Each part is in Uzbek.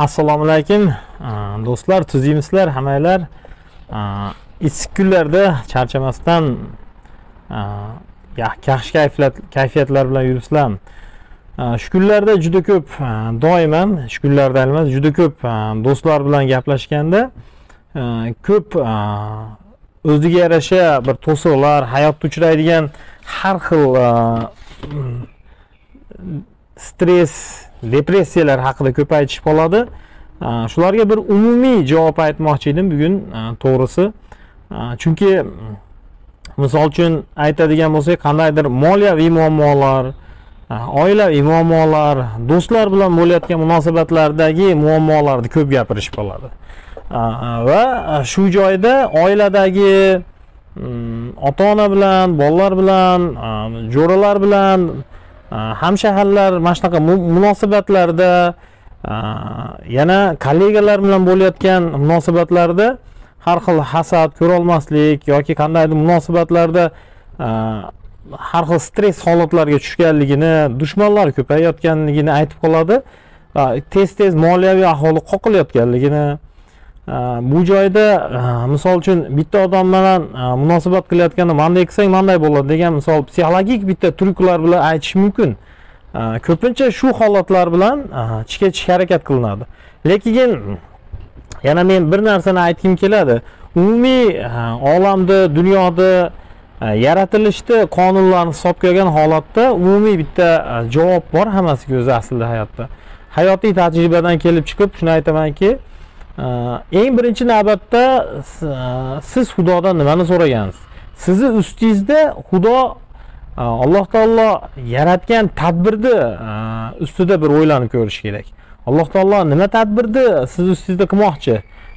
Assalomu alaykum do'stlar, tuzyimizlar, hammanglar issiq kunlarda charchamasdan yaxshi kayfiyatlar bilan yuribsizlar. Shu kunlarda juda ko'p, doim shu kunlarda emas, juda ko'p do'stlar bilan gaplashganda ko'p o'ziga yarasha bir to'siqlar, hayotda uchraydigan har xil stress, depressiyalar haqida ko'p aytishib qoladi. Shularga bir umumiy javob aytmoqchi edim bugun, to'g'risi. Chunki misol uchun aytadigan bo'lsak, qandaydir moliyaviy muammolar, oilaviy muammolar, do'stlar bilan bo'layotgan munosabatlardagi muammolarni ko'p gapirishib qoladi. Va shu joyda oiladagi ota-ona bilan, bolalar bilan, jo'ralar bilan, hamshaharlar mana shunaqa munosabatlarda, yana kollegalar bilan bo'layotgan munosabatlarda har xil hasad, ko'rolmaslik yoki qandaydir munosabatlarda har xil stress holatlarga tushganligini, dushmanlar ko'payayotganligini aytib qoladi. Tez-tez moliyaviy ahvoli qoqilayotganligini, bu joyda misol uchun bitta odam bilan munosabat qilayotganda "Manday qilsang manday bo'ladi" degan misol psixologik bitta triklar bilan aytish mumkin. Ko'pincha shu holatlar bilan chika-chik harakat qilinadi. Lekin yana men bir narsani aytgim keladi. Umumiy olamda, dunyoda yaratilishda qonunlarni hisobga olgan holatda umumiy bitta javob bor hammasiga o'zi aslida hayotda. Hayotiy tajribadan kelib chiqib shuni aytamanki, eng birinchi navbatda siz Xudodan nimani so'ragansiz? Sizni ustingizda Xudo Alloh taolo yaratgan tadbirni ustida bir o'ylanib ko'rish kerak. Alloh taolo nima tadbirni siz ustingizda qilmoqchi?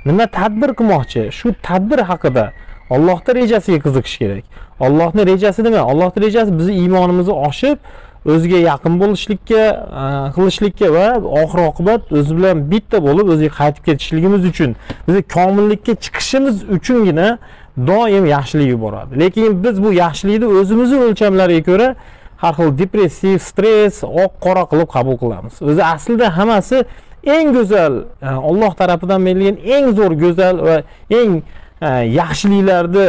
Nima tadbir qilmoqchi? Shu tadbir haqida Allohning rejasiga qiziqish kerak. Allohning rejasi nima? Allohning rejasi bizni iymonimizni oshib, o'ziga yaqin bo'lishlikka, qilishlikka va oxir oqibat o'zi bilan bitta bo'lib o'ziga qaytib ketishligimiz uchun, bizni komillikka chiqishimiz uchungina doim yaxshilik yuboradi. Lekin biz bu yaxshilikni o'zimizning o'lchamlariga ko'ra har xil depressiv, stress, oq-qora qilib qabul qilamiz. O'zi aslida hammasi eng go'zal, Alloh tarafidan berilgan eng zo'r go'zal va eng yaxshiliklarni,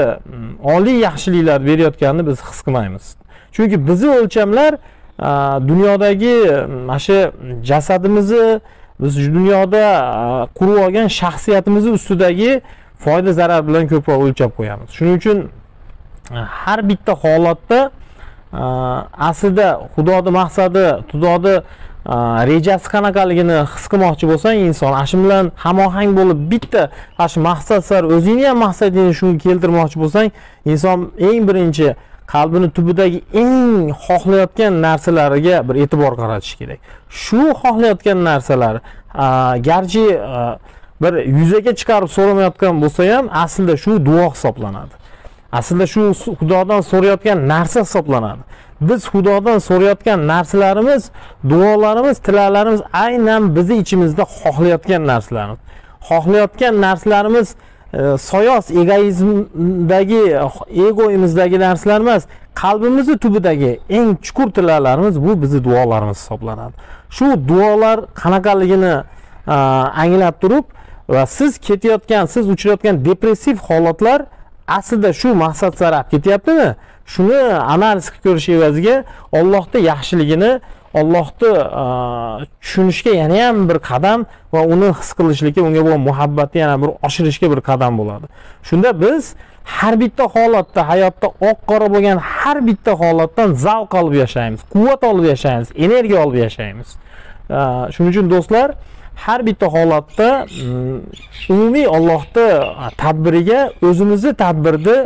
oliy yaxshiliklar berayotganini biz his qilmaymiz. Chunki bizni o'lchamlar dunyodagi mana shu jasadimizni, biz dunyoda qurib olgan shaxsiyatimiz ustidagi foyda zarar bilan ko'proq o'lchab qo'yamiz. Shuning uchun har bitta holatda aslida Xudoning maqsadi, Xudoning rejasi qanaqaligini his qilmoqchi bo'lsang, inson shu bilan hamohang bo'lib bitta shu maqsad sar o'zingni ham maqsadingni shunga keltirmoqchi bo'lsang, inson eng birinchi qalbini tubidagi eng xohlayotgan narsalariga bir e'tibor qaratish kerak. Shu xohlayotgan narsalar garchi bir yuzaga chiqarib so'ramayotgan bo'lsa ham, aslida shu duo hisoblanadi. Aslida shu Xudodan so'rayotgan narsa hisoblanadi. Biz Xudodan so'rayotgan narsalarimiz, duolarimiz, tilaklarimiz aynan bizni ichimizda xohlayotgan narsalarimiz. Xohlayotgan narsalarimiz soyos egoizmdagi, egoimizdagi narsalar emas, qalbimizning tubidagi eng chuqur tilaklarimiz bu bizni duolarimiz hisoblanadi. Shu duolar qanaqaligini anglab turib va siz ketayotgan, siz uchrayotgan depressiv holatlar aslida shu maqsad sari ketyaptimi? Shuni analiz qilib ko'rish evaziga Allohning yaxshiligini, Allohni tushunishga yana ham bir qadam va uni his qilishlikka, unga bo'lgan muhabbatni yana bir oshirishga bir qadam bo'ladi. Shunda biz har bitta holatda, hayotda oq-qora bo'lgan har bitta holatdan zavq olib yashaymiz, quvvat olib yashaymiz, energiya olib yashaymiz. Shuning uchun do'stlar, har bitta holatda umumiy Allohning tadbiriga o'zimizni tadbirni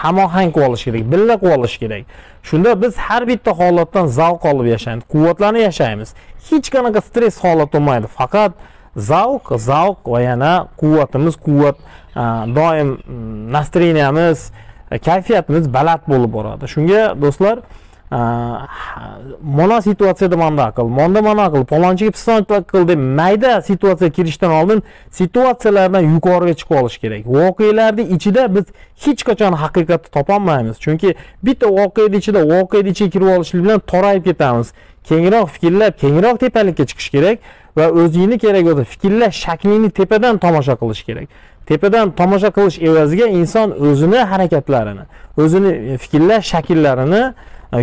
hamohang qilib olish kerak, billa qilib olish kerak. Shunda biz har bitta holatdan zavq olib yashaymiz, quvvatlanib yashaymiz. Hech qanaqa stress holat bo'lmaydi. Faqat zavq va yana quvvatimiz, doim nastroyeniyamiz, kayfiyatimiz baland bo'lib boradi. Shunga do'stlar, mana situatsiyada manda qil, mana qil, palonchiga pisonchiga qil deb mayda situatsiyaga kirishdan oldin situatsiyalardan yuqoriga chiqib olish kerak. Voqealarning ichida biz hech qachon haqiqatni topa olmaymiz. Chunki bitta voqeaning ichida, voqeaning ichiga kirib olishlik bilan torayib ketamiz. kengroq fikrlab, kengroq tepalikka chiqish kerak va o'zingni kerak bo'lsa fikrlash shaklini tepadan tomosha qilish kerak. Tepadan tomosha qilish evaziga inson o'zini harakatlarini, o'zini fikrlash shakllarini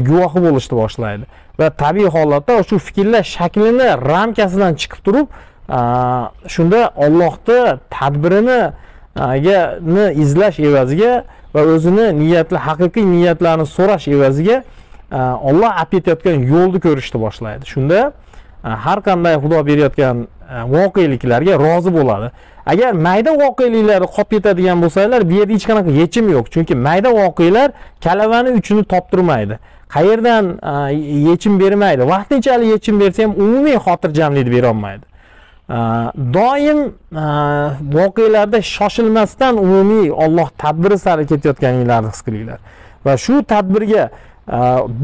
guvohi bo'lishni boshlaydi va tabiiy holatda shu fikrlash shaklini ramkasidan chiqib turib, shunda Allohning tadbirini izlash evaziga va o'zini niyatli, haqiqiy niyatlarini so'rash evaziga Alloh olib ketayotgan yo'lni ko'rishni boshlaydi. Shunda har qanday Xudo berayotgan voqeliklarga rozi bo'ladi. Agar mayda voqeliklarni qolib ketadigan bo'lsalar, bu yerda hech qanaqa yechim yo'q. Chunki mayda voqealar kalavani uchini toptirmaydi. Qayerdan yechim bermaydi. Vaqtinchalik yechim bersa ham umumiy xotirjamlikni bera olmaydi. Doim voqealarda shoshilmasdan umumiy Alloh tadbiri sari ketayotganinglarni his qilinglar. Va shu tadbirga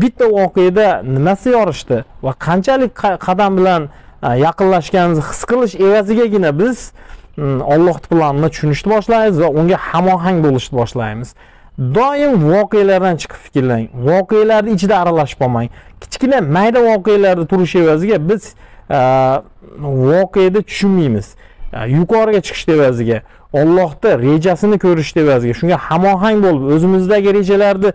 bitta voqeada nimasi yorishdi va qanchalik qadam bilan yaqinlashganimizni his qilish evazigagina biz Allohning planini tushunishni boshlaymiz va unga hamohang bo'lishni boshlaymiz. Doim voqealardan chiqib fikrlang. Voqealarning ichida aralashib qolmang. Kichkina mayda voqealarda turish evaziga biz voqeada tushunmaymiz. Yuqoriga chiqish evaziga, Allohning rejasini ko'rish evaziga, shunga hamohang bo'lib, o'zimizdagi rejalarni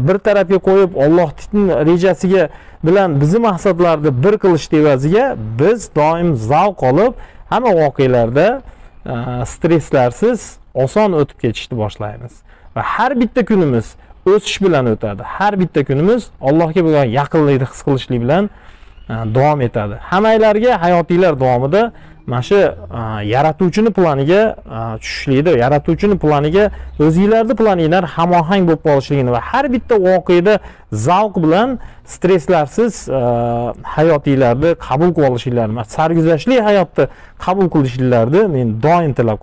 bir tarafga qo'yib, Allohning rejasiga bilan bizning maqsadlarni bir qilish evaziga biz doim zavq olib, hamma voqealarda stresslarsiz oson o'tib ketishni boshlaymiz. Va har bitta kunimiz o'sish bilan o'tadi. Har bitta kunimiz Allohga bo'lgan yaqinlikni his qilishlik bilan davom etadi. Hammanglarga hayotinglar davomida mana shu yaratuvchining planiga tushishlikda, yaratuvchining planiga o'zingizlarning planinglar hamohang bo'lib qolishligini va har bitta voqeada zavq bilan stresslarsiz hayotinglarni qabul qilishinglarni, sarguzashtli hayotni qabul qilishinglarni men doim tilab